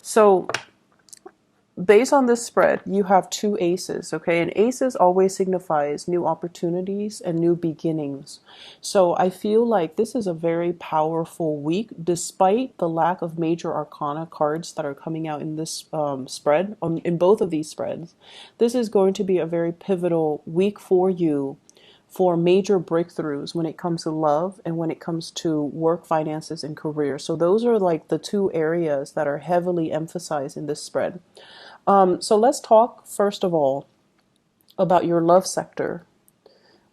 So based on this spread, you have two aces, okay? And aces always signifies new opportunities and new beginnings. So I feel like this is a very powerful week, despite the lack of major arcana cards that are coming out in this spread, in both of these spreads. This is going to be a very pivotal week for you for major breakthroughs when it comes to love and when it comes to work, finances, and career. So those are like the two areas that are heavily emphasized in this spread. So let's talk first of all about your love sector.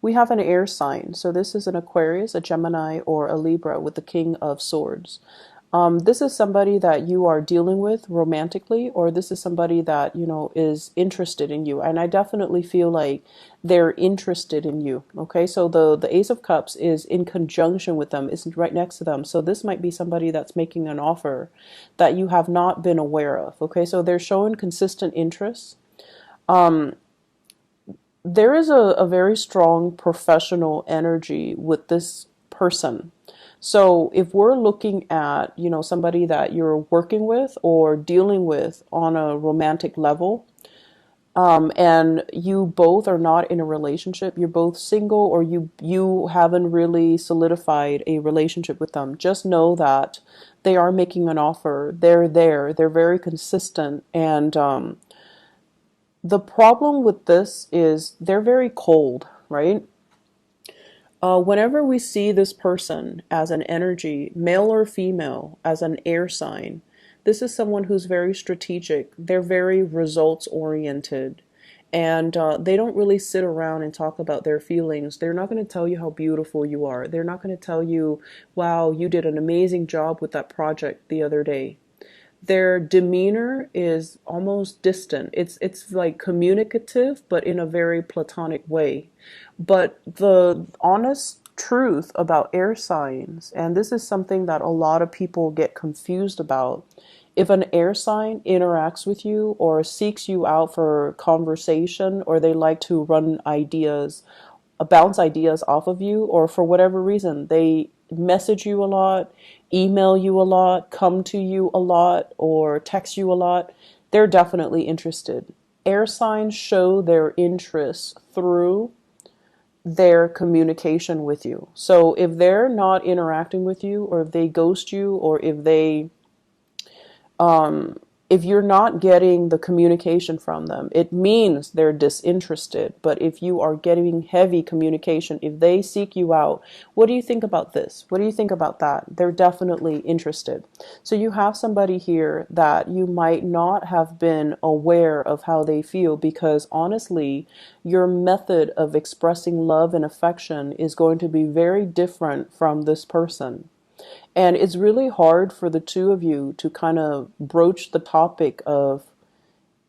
We have an air sign. So this is an Aquarius, a Gemini, or a Libra with the King of Swords. This is somebody that you are dealing with romantically, or this is somebody that, you know, is interested in you. And I definitely feel like they're interested in you. Okay, so the Ace of Cups is in conjunction with them, is right next to them. So this might be somebody that's making an offer that you have not been aware of. Okay, so they're showing consistent interest. There is a very strong professional energy with this person. So if we're looking at, you know, somebody that you're working with or dealing with on a romantic level, and you both are not in a relationship, you're both single, or you haven't really solidified a relationship with them, just know that they are making an offer. They're there. They're very consistent. And the problem with this is they're very cold, right? Whenever we see this person as an energy, male or female, as an air sign, this is someone who's very strategic. They're very results oriented. And they don't really sit around and talk about their feelings. They're not going to tell you how beautiful you are. They're not going to tell you, wow, you did an amazing job with that project the other day. Their demeanor is almost distant. It's like communicative, but in a very platonic way. But the honest truth about air signs, and this is something that a lot of people get confused about, if an air sign interacts with you or seeks you out for conversation, or they like to run ideas, bounce ideas off of you, or for whatever reason, they message you a lot, email you a lot, come to you a lot, or text you a lot, they're definitely interested. Air signs show their interest through their communication with you. So if they're not interacting with you, or if they ghost you, or if you're not getting the communication from them, it means they're disinterested. But if you are getting heavy communication, if they seek you out, what do you think about this? What do you think about that? They're definitely interested. So you have somebody here that you might not have been aware of how they feel, because honestly, your method of expressing love and affection is going to be very different from this person. And it's really hard for the two of you to kind of broach the topic of,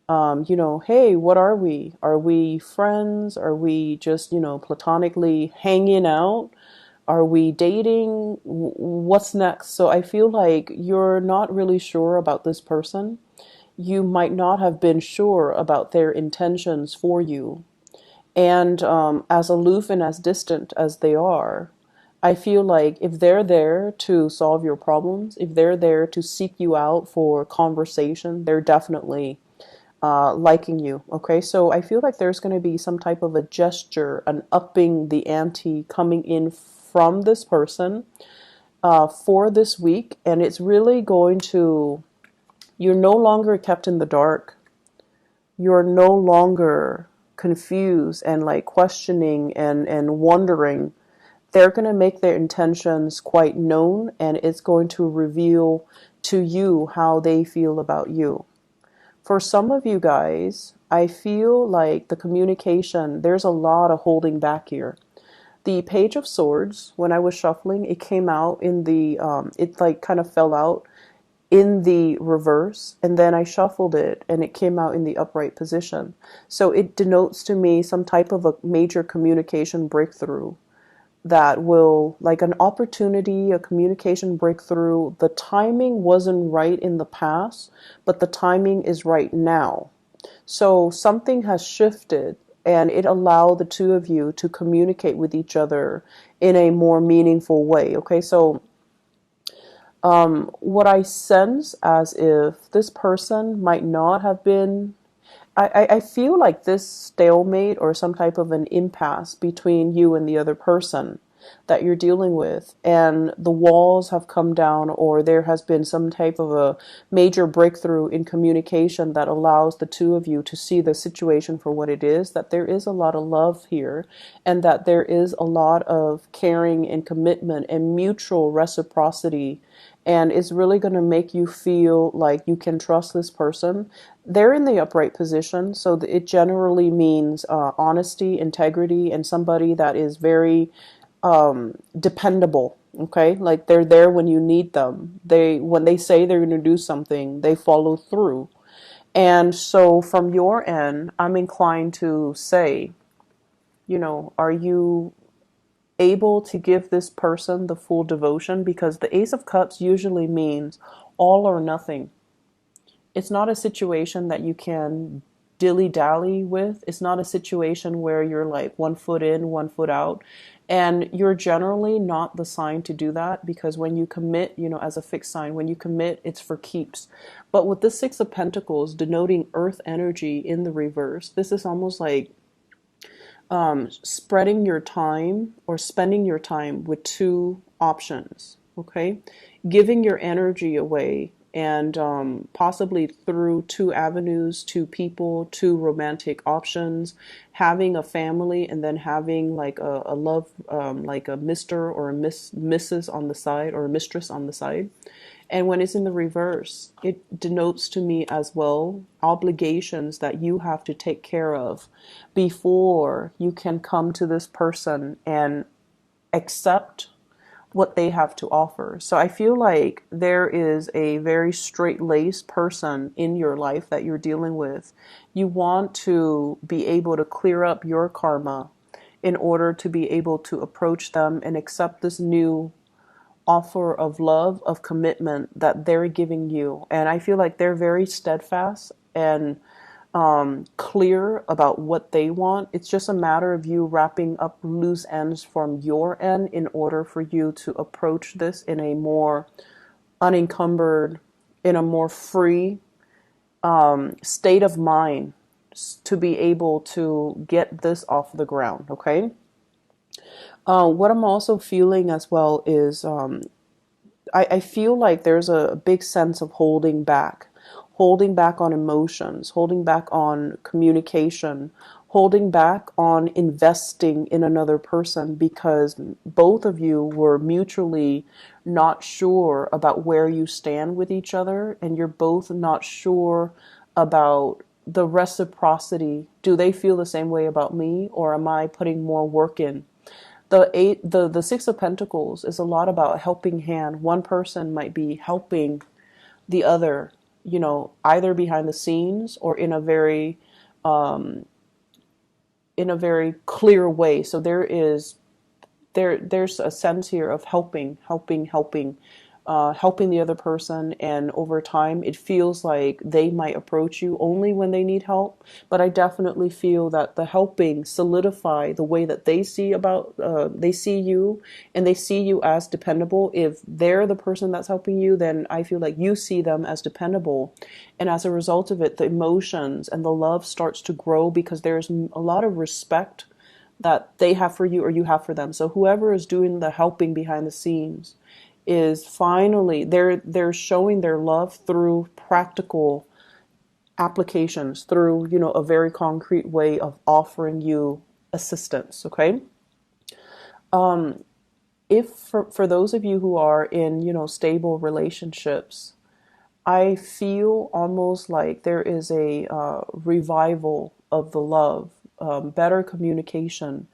hey, what are we? Are we friends? Are we just, platonically hanging out? Are we dating? What's next? So I feel like you're not really sure about this person. You might not have been sure about their intentions for you. And as aloof and as distant as they are, I feel like if they're there to solve your problems, if they're there to seek you out for conversation, they're definitely liking you. Okay, so I feel like there's going to be some type of a gesture, an upping the ante coming in from this person for this week. And it's really going to, you're no longer kept in the dark. You're no longer confused and like questioning and wondering. They're going to make their intentions quite known, and it's going to reveal to you how they feel about you. For some of you guys, I feel like the communication, there's a lot of holding back here. The Page of Swords, when I was shuffling, it came out in the, it like kind of fell out in the reverse, and then I shuffled it and it came out in the upright position. So it denotes to me some type of a major communication breakthrough that will, like an opportunity, a communication breakthrough. The timing wasn't right in the past, but the timing is right now. So something has shifted and it allowed the two of you to communicate with each other in a more meaningful way. Okay, so What I sense as if this person might not have been, I feel like this stalemate or some type of an impasse between you and the other person that you're dealing with, and the walls have come down, or there has been some type of a major breakthrough in communication that allows the two of you to see the situation for what it is, that there is a lot of love here, and that there is a lot of caring and commitment and mutual reciprocity, and it's really going to make you feel like you can trust this person. They're in the upright position, so it generally means honesty, integrity, and somebody that is very dependable. Okay, like they're there when you need them. When they say they're going to do something, they follow through. And so from your end, I'm inclined to say, are you able to give this person the full devotion? Because the Ace of Cups usually means all or nothing. It's not a situation that you can dilly-dally with. It's not a situation where you're like 1 foot in, 1 foot out. And you're generally not the sign to do that, because when you commit, as a fixed sign, when you commit, it's for keeps. But with the Six of Pentacles denoting earth energy in the reverse, this is almost like spreading your time or spending your time with two options, okay? Giving your energy away, and possibly through two avenues, two people, two romantic options, having a family, and then having like a love, like a Mr. or a Mrs. on the side, or a mistress on the side. And when it's in the reverse, it denotes to me as well obligations that you have to take care of before you can come to this person and accept what they have to offer. So I feel like there is a very straight-laced person in your life that you're dealing with. You want to be able to clear up your karma in order to be able to approach them and accept this new offer of love, of commitment that they're giving you. And I feel like they're very steadfast and clear about what they want. It's just a matter of you wrapping up loose ends from your end in order for you to approach this in a more unencumbered, in a more free state of mind, to be able to get this off the ground, okay? What I'm also feeling as well is I feel like there's a big sense of holding back on emotions, holding back on communication, holding back on investing in another person, because both of you were mutually not sure about where you stand with each other, and you're both not sure about the reciprocity. Do they feel the same way about me, or am I putting more work in? The Six of Pentacles is a lot about helping hand. One person might be helping the other, either behind the scenes or in a very clear way. So there's a sense here of helping the other person, and over time it feels like they might approach you only when they need help. But I definitely feel that the helping solidify the way that they see you, and they see you as dependable. If they're the person that's helping you, then I feel like you see them as dependable, and as a result of it, the emotions and the love starts to grow, because there's a lot of respect that they have for you or you have for them. So whoever is doing the helping behind the scenes is finally, they're showing their love through practical applications, through a very concrete way of offering you assistance. Okay. If for those of you who are in stable relationships, I feel almost like there is a revival of the love, better communication,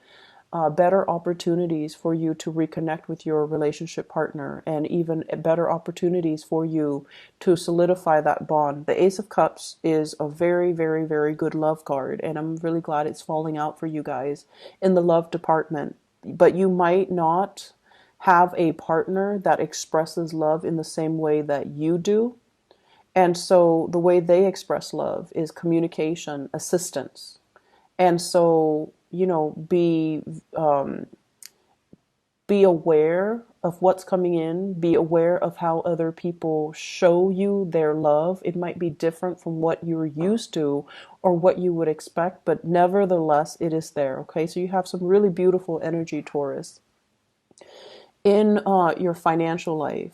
better opportunities for you to reconnect with your relationship partner, and even better opportunities for you to solidify that bond. The Ace of Cups is a very, very, very good love card, and I'm really glad it's falling out for you guys in the love department. But you might not have a partner that expresses love in the same way that you do. And so the way they express love is communication, assistance. And so, be be aware of what's coming in, be aware of how other people show you their love. It might be different from what you're used to or what you would expect, but nevertheless, it is there. Okay, so you have some really beautiful energy, Taurus. In your financial life,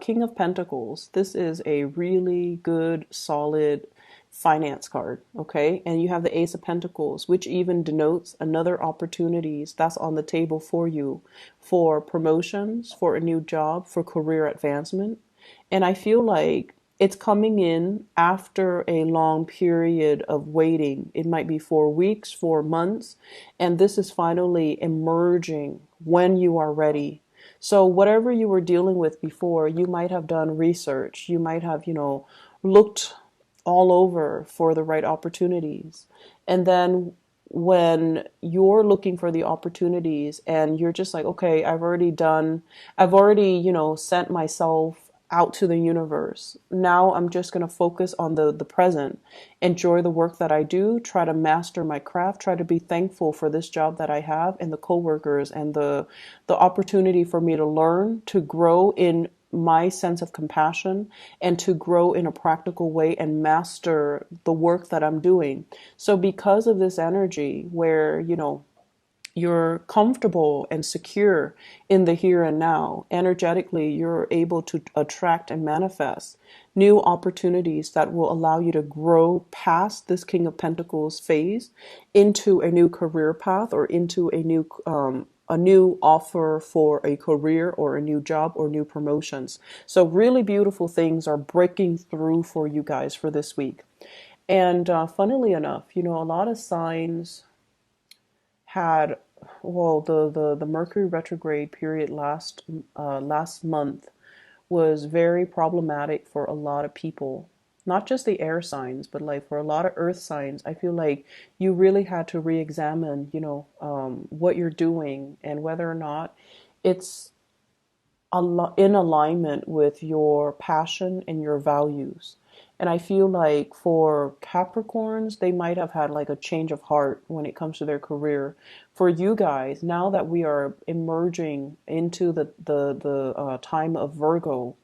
King of Pentacles, this is a really good, solid finance card, okay? And you have the Ace of Pentacles, which even denotes another opportunities that's on the table for you for promotions, for a new job, for career advancement. And I feel like it's coming in after a long period of waiting. It might be 4 weeks, 4 months, and this is finally emerging when you are ready. So whatever you were dealing with before, you might have done research. You might have, looked all over for the right opportunities. And then when you're looking for the opportunities and you're just like, okay, I've already, sent myself out to the universe. Now I'm just going to focus on the present, enjoy the work that I do, try to master my craft, try to be thankful for this job that I have and the coworkers and the opportunity for me to learn, to grow in my sense of compassion and to grow in a practical way and master the work that I'm doing. So because of this energy where, you're comfortable and secure in the here and now, energetically, you're able to attract and manifest new opportunities that will allow you to grow past this King of Pentacles phase into a new career path or into a new offer for a career or a new job or new promotions. So really beautiful things are breaking through for you guys for this week. And funnily enough, a lot of signs had, well, the Mercury retrograde period last month was very problematic for a lot of people. Not just the air signs, but like for a lot of earth signs. I feel like you really had to re-examine, what you're doing and whether or not it's in alignment with your passion and your values. And I feel like for Capricorns, they might have had like a change of heart when it comes to their career. For you guys, now that we are emerging into the time of Virgo,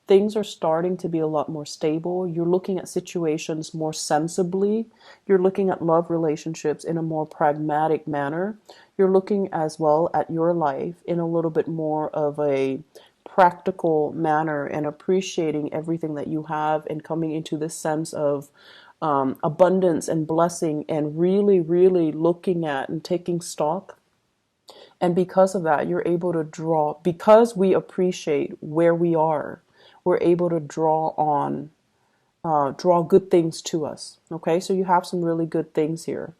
things are starting to be a lot more stable. You're looking at situations more sensibly. You're looking at love relationships in a more pragmatic manner. You're looking as well at your life in a little bit more of a practical manner and appreciating everything that you have and coming into this sense of abundance and blessing and really, really looking at and taking stock. And because of that, you're able to draw, because we appreciate where we are, we're able to draw good things to us. Okay, so you have some really good things here.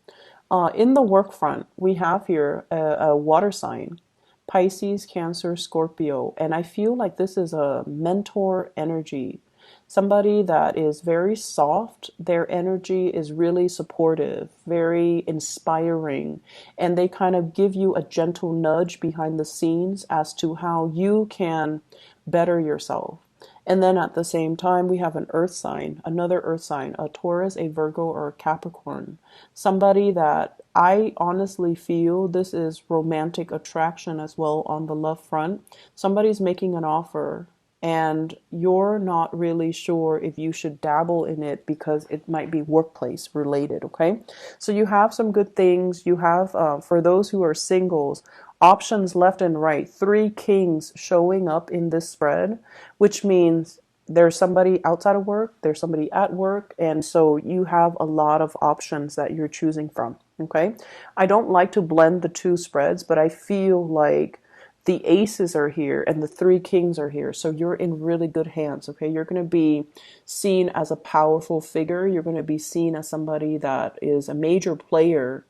In the work front, we have here a water sign, Pisces, Cancer, Scorpio, and I feel like this is a mentor energy. Somebody that is very soft, their energy is really supportive, very inspiring, and they kind of give you a gentle nudge behind the scenes as to how you can better yourself. And then at the same time, we have an earth sign, another earth sign, a Taurus, a Virgo, or a Capricorn. Somebody that I honestly feel this is romantic attraction as well on the love front. Somebody's making an offer and you're not really sure if you should dabble in it because it might be workplace related, okay? So you have some good things. You have, for those who are singles, options left and right. 3 kings showing up in this spread, which means there's somebody outside of work, there's somebody at work, and so you have a lot of options that you're choosing from, okay? I don't like to blend the two spreads, but I feel like the aces are here and the 3 kings are here. So you're in really good hands, okay? You're going to be seen as a powerful figure. You're going to be seen as somebody that is a major player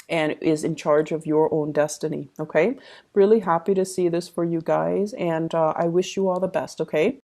and is in charge of your own destiny, okay? Really happy to see this for you guys, and I wish you all the best, okay?